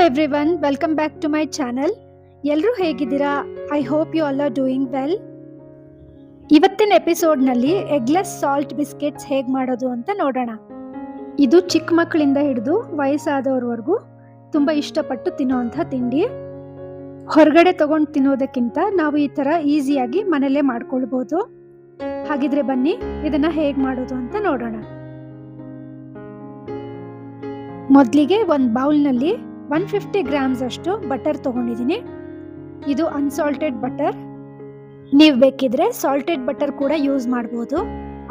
Everyone, welcome back to my channel. ಎಲ್ಲರೂ ಹೇಗಿದ್ದೀರಾ? I hope you all are doing well. ಇವತ್ತಿನ ಎಪಿಸೋಡ್ನಲ್ಲಿ eggless salt biscuits ಹೇಗೆ ಮಾಡೋದು ಅಂತ ನೋಡೋಣ. ಇದು ಚಿಕ್ಕ ಮಕ್ಕಳಿಂದ ಹಿಡಿದು ವಯಸ್ಸಾದವ್ರವರೆಗೂ ತುಂಬ ಇಷ್ಟಪಟ್ಟು ತಿನ್ನೋವಂಥ ತಿಂಡಿ. ಹೊರಗಡೆ ತಗೊಂಡು ತಿನ್ನೋದಕ್ಕಿಂತ ನಾವು ಈ ಥರ ಈಸಿಯಾಗಿ ಮನೆಯಲ್ಲೇ ಮಾಡ್ಕೊಳ್ಬೋದು. ಹಾಗಿದ್ರೆ ಬನ್ನಿ ಇದನ್ನು ಹೇಗೆ ಮಾಡೋದು ಅಂತ ನೋಡೋಣ. ಮೊದಲಿಗೆ ಒಂದು ಬೌಲ್ನಲ್ಲಿ 150 ಗ್ರಾಮ್ಸ್ ಅಷ್ಟು ಬಟರ್ ತೊಗೊಂಡಿದ್ದೀನಿ. ಇದು ಅನ್ಸಾಲ್ಟೆಡ್ ಬಟರ್. ನೀವು ಬೇಕಿದ್ರೆ ಸಾಲ್ಟೆಡ್ ಬಟರ್ ಕೂಡ ಯೂಸ್ ಮಾಡ್ಬೋದು,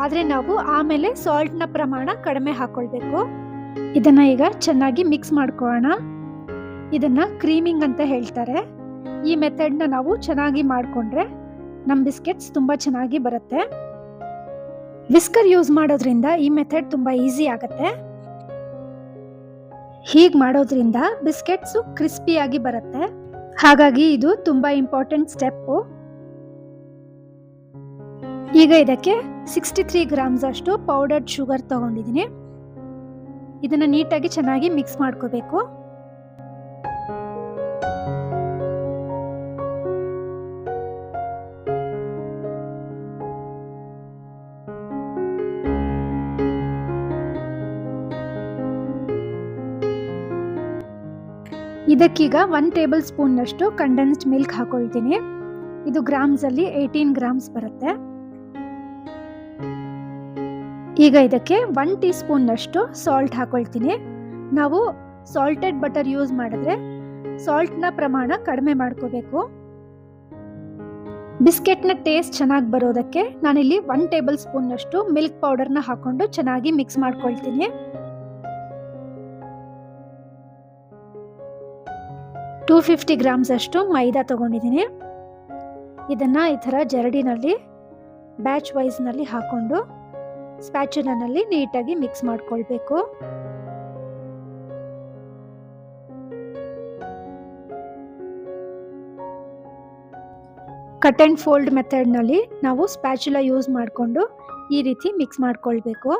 ಆದರೆ ನಾವು ಆಮೇಲೆ ಸಾಲ್ಟ್ನ ಪ್ರಮಾಣ ಕಡಿಮೆ ಹಾಕ್ಕೊಳ್ಬೇಕು. ಇದನ್ನು ಈಗ ಚೆನ್ನಾಗಿ ಮಿಕ್ಸ್ ಮಾಡ್ಕೊಳ್ಳೋಣ. ಇದನ್ನು ಕ್ರೀಮಿಂಗ್ ಅಂತ ಹೇಳ್ತಾರೆ. ಈ ಮೆಥಡ್ನ ನಾವು ಚೆನ್ನಾಗಿ ಮಾಡಿಕೊಂಡ್ರೆ ನಮ್ಮ ಬಿಸ್ಕೆಟ್ಸ್ ತುಂಬ ಚೆನ್ನಾಗಿ ಬರುತ್ತೆ. ವಿಸ್ಕರ್ ಯೂಸ್ ಮಾಡೋದ್ರಿಂದ ಈ ಮೆಥಡ್ ತುಂಬ ಈಸಿ ಆಗುತ್ತೆ. ಹೀಗೆ ಮಾಡೋದ್ರಿಂದ ಬಿಸ್ಕೆಟ್ಸು ಕ್ರಿಸ್ಪಿಯಾಗಿ ಬರುತ್ತೆ. ಹಾಗಾಗಿ ಇದು ತುಂಬ ಇಂಪಾರ್ಟೆಂಟ್ ಸ್ಟೆಪ್ಪು. ಈಗ ಇದಕ್ಕೆ 63 ಗ್ರಾಮ್ಸ್ ಅಷ್ಟು ಪೌಡರ್ಡ್ ಶುಗರ್ ತಗೊಂಡಿದ್ದೀನಿ. ಇದನ್ನು ನೀಟಾಗಿ ಚೆನ್ನಾಗಿ ಮಿಕ್ಸ್ ಮಾಡ್ಕೋಬೇಕು. ಇದಕ್ಕೀಗ 1 ಟೇಬಲ್ ಸ್ಪೂನ್ನಷ್ಟು ಕಂಡೆನ್ಸ್ಡ್ ಮಿಲ್ಕ್ ಹಾಕೊಳ್ತೀನಿ. ಇದು ಗ್ರಾಮ್ಸಲ್ಲಿ 18 ಗ್ರಾಮ್ಸ್ ಬರುತ್ತೆ. ಈಗ ಇದಕ್ಕೆ 1 ಟೀ ಸ್ಪೂನ್ನಷ್ಟು ಸಾಲ್ಟ್ ಹಾಕೊಳ್ತೀನಿ. ನಾವು ಸಾಲ್ಟೆಡ್ ಬಟರ್ ಯೂಸ್ ಮಾಡಿದ್ರೆ ಸಾಲ್ಟ್ನ ಪ್ರಮಾಣ ಕಡಿಮೆ ಮಾಡ್ಕೋಬೇಕು. ಬಿಸ್ಕೆಟ್ನ ಟೇಸ್ಟ್ ಚೆನ್ನಾಗಿ ಬರೋದಕ್ಕೆ ನಾನಿಲ್ಲಿ 1 ಟೇಬಲ್ ಸ್ಪೂನ್ನಷ್ಟು ಮಿಲ್ಕ್ ಪೌಡರ್ನ ಹಾಕೊಂಡು ಚೆನ್ನಾಗಿ ಮಿಕ್ಸ್ ಮಾಡ್ಕೊಳ್ತೀನಿ. 250 ಗ್ರಾಮ್ಸ್ ಅಷ್ಟು ಮೈದಾ ತಗೊಂಡಿದ್ದೀನಿ. ಇದನ್ನು ಈ ಥರ ಜರಡಿನಲ್ಲಿ ಬ್ಯಾಚ್ ವೈಸ್ನಲ್ಲಿ ಹಾಕೊಂಡು ಸ್ಪ್ಯಾಚುಲನಲ್ಲಿ ನೀಟಾಗಿ ಮಿಕ್ಸ್ ಮಾಡ್ಕೊಳ್ಬೇಕು. ಕಟ್ ಆ್ಯಂಡ್ ಫೋಲ್ಡ್ ಮೆಥಡ್ನಲ್ಲಿ ನಾವು ಸ್ಪ್ಯಾಚುಲಾ ಯೂಸ್ ಮಾಡಿಕೊಂಡು ಈ ರೀತಿ ಮಿಕ್ಸ್ ಮಾಡ್ಕೊಳ್ಬೇಕು.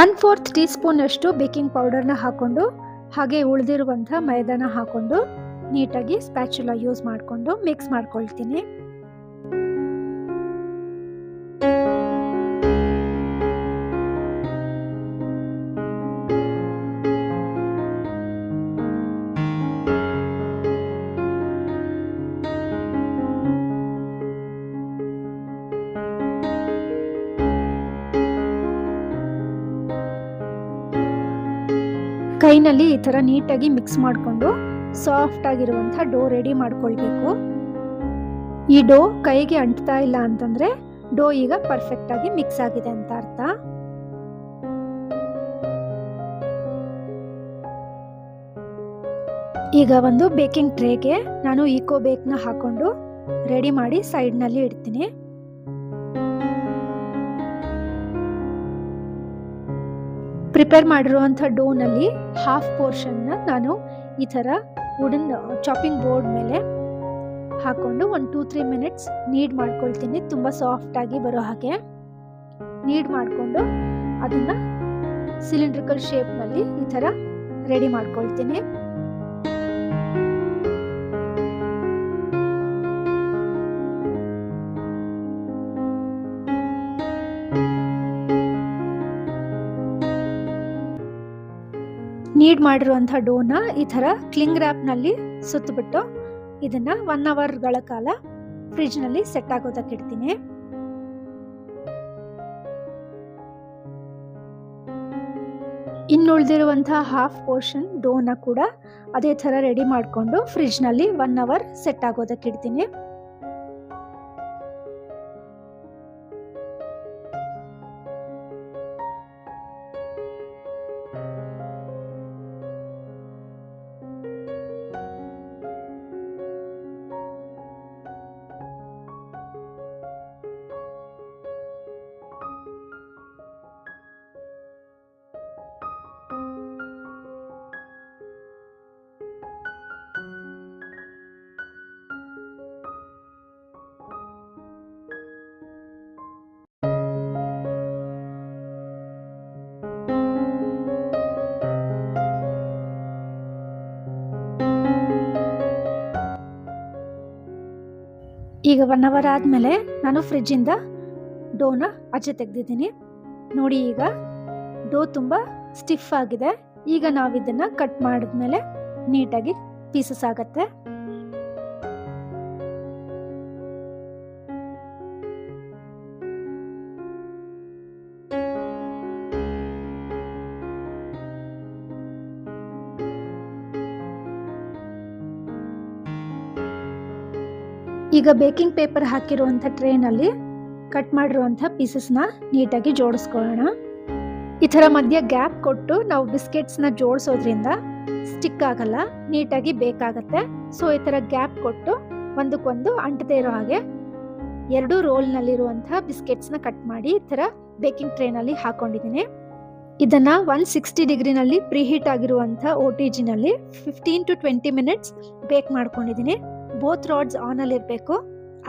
ಒನ್ 1/4 ಟೀ ಸ್ಪೂನ್ ಅಷ್ಟು ಬೇಕಿಂಗ್ ಪೌಡರ್ನ ಹಾಕೊಂಡು ಹಾಗೆ ಉಳಿದಿರುವಂಥ ಮೈದಾನ ಹಾಕೊಂಡು ನೀಟಾಗಿ ಸ್ಪ್ಯಾಚುಲಾ ಯೂಸ್ ಮಾಡಿಕೊಂಡು ಮಿಕ್ಸ್ ಮಾಡ್ಕೊಳ್ತೀನಿ. ಕೈನಲ್ಲಿ ಈ ಥರ ನೀಟಾಗಿ ಮಿಕ್ಸ್ ಮಾಡಿಕೊಂಡು ಸಾಫ್ಟ್ ಆಗಿರುವಂಥ ಡೋ ರೆಡಿ ಮಾಡ್ಕೊಳ್ಬೇಕು. ಈ ಡೋ ಕೈಗೆ ಅಂಟ್ತಾ ಇಲ್ಲ ಅಂತಂದ್ರೆ ಡೋ ಈಗ ಪರ್ಫೆಕ್ಟ್ ಆಗಿ ಮಿಕ್ಸ್ ಆಗಿದೆ ಅಂತ ಅರ್ಥ. ಈಗ ಒಂದು ಬೇಕಿಂಗ್ ಟ್ರೇಗೆ ನಾನು ಈಕೋ ಬೇಕ್ನ ಹಾಕೊಂಡು ರೆಡಿ ಮಾಡಿ ಸೈಡ್ನಲ್ಲಿ ಇಡ್ತೀನಿ. ಪ್ರಿಪೇರ್ ಮಾಡಿರುವಂಥ ಡೋನಲ್ಲಿ ಹಾಫ್ ಪೋರ್ಷನ್ನ ನಾನು ಈ ಥರ ವುಡನ್ ಚಾಪಿಂಗ್ ಬೋರ್ಡ್ ಮೇಲೆ ಹಾಕೊಂಡು ಒಂದು 2-3 ಮಿನಿಟ್ಸ್ ನೀಡ್ ಮಾಡ್ಕೊಳ್ತೀನಿ. ತುಂಬ ಸಾಫ್ಟಾಗಿ ಬರೋ ಹಾಗೆ ನೀಡ್ ಮಾಡಿಕೊಂಡು ಅದನ್ನು ಸಿಲಿಂಡ್ರಿಕಲ್ ಶೇಪ್ನಲ್ಲಿ ಈ ಥರ ರೆಡಿ ಮಾಡ್ಕೊಳ್ತೀನಿ. ನೀಡ್ ಮಾಡಿರುವಂಥ ಡೋನ ಈ ಥರ ಕ್ಲಿಂಗ್ ರ್ಯಾಪ್ನಲ್ಲಿ ಸುತ್ತಬಿಟ್ಟು ಇದನ್ನು 1 ಅವರ್ಗಳ ಕಾಲ ಫ್ರಿಜ್ನಲ್ಲಿ ಸೆಟ್ ಆಗೋದಕ್ಕೆ ಇಡ್ತೀನಿ. ಇನ್ನುಳಿದಿರುವಂಥ ಹಾಫ್ ಪೋರ್ಷನ್ ಡೋನ ಕೂಡ ಅದೇ ಥರ ರೆಡಿ ಮಾಡಿಕೊಂಡು ಫ್ರಿಜ್ನಲ್ಲಿ 1 ಅವರ್ ಸೆಟ್ ಆಗೋದಕ್ಕೆ ಇಡ್ತೀನಿ. ಈಗ 1 ಅವರ್ ಆದಮೇಲೆ ನಾನು ಫ್ರಿಜ್ಜಿಂದ ಡೋನ ಆಚೆ ತೆಗೆದಿದ್ದೀನಿ. ನೋಡಿ ಈಗ ಡೋ ತುಂಬ ಸ್ಟಿಫ್ ಆಗಿದೆ. ಈಗ ನಾವು ಇದನ್ನು ಕಟ್ ಮಾಡಿದ್ಮೇಲೆ ನೀಟಾಗಿ ಪೀಸಸ್ ಆಗುತ್ತೆ. ಈಗ ಬೇಕಿಂಗ್ ಪೇಪರ್ ಹಾಕಿರುವಂಥ ಟ್ರೇನಲ್ಲಿ ಕಟ್ ಮಾಡಿರುವಂಥ ಪೀಸಸ್ನ ನೀಟಾಗಿ ಜೋಡಿಸ್ಕೊಳ್ಳೋಣ. ಈ ಥರ ಮಧ್ಯ ಗ್ಯಾಪ್ ಕೊಟ್ಟು ನಾವು ಬಿಸ್ಕೆಟ್ಸ್ನ ಜೋಡಿಸೋದ್ರಿಂದ ಸ್ಟಿಕ್ ಆಗಲ್ಲ, ನೀಟಾಗಿ ಬೇಕಾಗತ್ತೆ. ಸೊ ಈ ಥರ ಗ್ಯಾಪ್ ಕೊಟ್ಟು ಒಂದಕ್ಕೊಂದು ಅಂಟದೇ ಇರೋ ಹಾಗೆ 2 ರೋಲ್ನಲ್ಲಿರುವಂಥ ಬಿಸ್ಕೆಟ್ಸ್ನ ಕಟ್ ಮಾಡಿ ಈ ಥರ ಬೇಕಿಂಗ್ ಟ್ರೇನಲ್ಲಿ ಹಾಕೊಂಡಿದ್ದೀನಿ. ಇದನ್ನು 160 ಡಿಗ್ರಿನಲ್ಲಿ ಪ್ರೀಹೀಟ್ ಆಗಿರುವಂಥ OTGನಲ್ಲಿ 15 to 20 ಮಿನಿಟ್ಸ್ ಬೇಕ್ ಮಾಡ್ಕೊಂಡಿದ್ದೀನಿ. ಬೋತ್ ರಾಡ್ಸ್ ಆನಲ್ಲಿ ಇರಬೇಕು,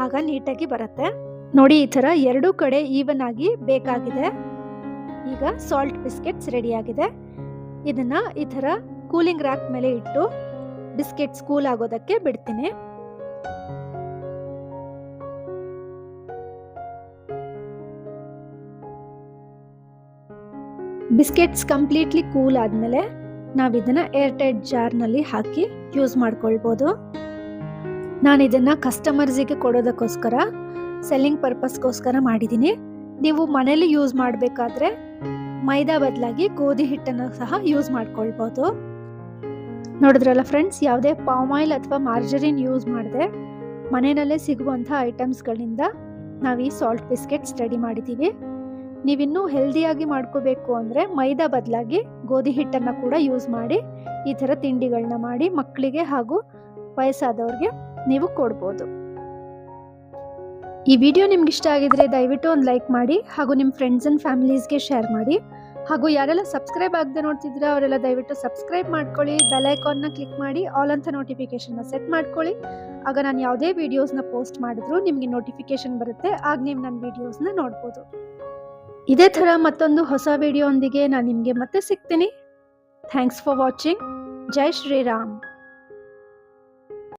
ಆಗ ನೀಟಾಗಿ ಬರುತ್ತೆ. ನೋಡಿ ಈ ಥರ 2 ಕಡೆ ಈವನ್ ಆಗಿ ಬೇಕಾಗಿದೆ. ಈಗ ಸಾಲ್ಟ್ ಬಿಸ್ಕೆಟ್ಸ್ ರೆಡಿ ಆಗಿದೆ. ಇದನ್ನ ಈ ಥರ ಕೂಲಿಂಗ್ ರ್ಯಾಕ್ ಮೇಲೆ ಇಟ್ಟು ಬಿಸ್ಕೆಟ್ಸ್ ಕೂಲ್ ಆಗೋದಕ್ಕೆ ಬಿಡ್ತೀನಿ. ಬಿಸ್ಕೆಟ್ಸ್ ಕಂಪ್ಲೀಟ್ಲಿ ಕೂಲ್ ಆದಮೇಲೆ ನಾವು ಇದನ್ನ ಏರ್ ಟೈಟ್ ಜಾರ್ನಲ್ಲಿ ಹಾಕಿ ಯೂಸ್ ಮಾಡ್ಕೊಳ್ಬೋದು. ನಾನು ಇದನ್ನ ಕಸ್ಟಮರ್ಸಿಗೆ ಕೊಡೋದಕ್ಕೋಸ್ಕರ ಸೆಲ್ಲಿಂಗ್ ಪರ್ಪಸ್ಗೋಸ್ಕರ ಮಾಡಿದ್ದೀನಿ. ನೀವು ಮನೇಲಿ ಯೂಸ್ ಮಾಡಬೇಕಾದ್ರೆ ಮೈದಾ ಬದಲಾಗಿ ಗೋಧಿ ಹಿಟ್ಟನ್ನು ಸಹ ಯೂಸ್ ಮಾಡ್ಕೊಳ್ಬೋದು. ನೋಡಿದ್ರಲ್ಲ ಫ್ರೆಂಡ್ಸ್, ಯಾವುದೇ ಪಾಮ್ ಆಯಿಲ್ ಅಥವಾ ಮಾರ್ಜರಿನ್ ಯೂಸ್ ಮಾಡದೆ ಮನೆಯಲ್ಲೇ ಸಿಗುವಂಥ ಐಟಮ್ಸ್ಗಳಿಂದ ನಾವು ಈ ಸಾಲ್ಟ್ ಬಿಸ್ಕೆಟ್ಸ್ ರೆಡಿ ಮಾಡಿದ್ದೀವಿ. ನೀವಿನ್ನೂ ಹೆಲ್ದಿಯಾಗಿ ಮಾಡ್ಕೋಬೇಕು ಅಂದರೆ ಮೈದಾ ಬದಲಾಗಿ ಗೋಧಿ ಹಿಟ್ಟನ್ನು ಕೂಡ ಯೂಸ್ ಮಾಡಿ ಈ ಥರ ತಿಂಡಿಗಳನ್ನ ಮಾಡಿ ಮಕ್ಕಳಿಗೆ ಹಾಗೂ ವಯಸ್ಸಾದವ್ರಿಗೆ ನೀವು ಕೊಡ್ಬೋದು. ಈ ವಿಡಿಯೋ ನಿಮ್ಗೆ ಇಷ್ಟ ಆಗಿದ್ರೆ ದಯವಿಟ್ಟು ಒಂದು ಲೈಕ್ ಮಾಡಿ ಹಾಗೂ ನಿಮ್ಮ ಫ್ರೆಂಡ್ಸ್ ಆ್ಯಂಡ್ ಫ್ಯಾಮಿಲೀಸ್ಗೆ ಶೇರ್ ಮಾಡಿ. ಹಾಗೂ ಯಾರೆಲ್ಲ ಸಬ್ಸ್ಕ್ರೈಬ್ ಆಗದೆ ನೋಡ್ತಿದ್ರೆ ಅವರೆಲ್ಲ ದಯವಿಟ್ಟು ಸಬ್ಸ್ಕ್ರೈಬ್ ಮಾಡ್ಕೊಳ್ಳಿ. ಬೆಲ್ ಐಕಾನ್ನ ಕ್ಲಿಕ್ ಮಾಡಿ ಆಲ್ ಅಂತ ನೋಟಿಫಿಕೇಷನ್ನ ಸೆಟ್ ಮಾಡ್ಕೊಳ್ಳಿ. ಆಗ ನಾನು ಯಾವುದೇ ವೀಡಿಯೋಸ್ನ ಪೋಸ್ಟ್ ಮಾಡಿದ್ರು ನಿಮಗೆ ನೋಟಿಫಿಕೇಷನ್ ಬರುತ್ತೆ, ಆಗ ನೀವು ನನ್ನ ವೀಡಿಯೋಸ್ನ ನೋಡ್ಬೋದು. ಇದೇ ಥರ ಮತ್ತೊಂದು ಹೊಸ ವಿಡಿಯೋ ಒಂದಿಗೆ ನಾನು ನಿಮಗೆ ಮತ್ತೆ ಸಿಗ್ತೀನಿ. Thanks for watching. ಜೈ ಶ್ರೀರಾಮ್.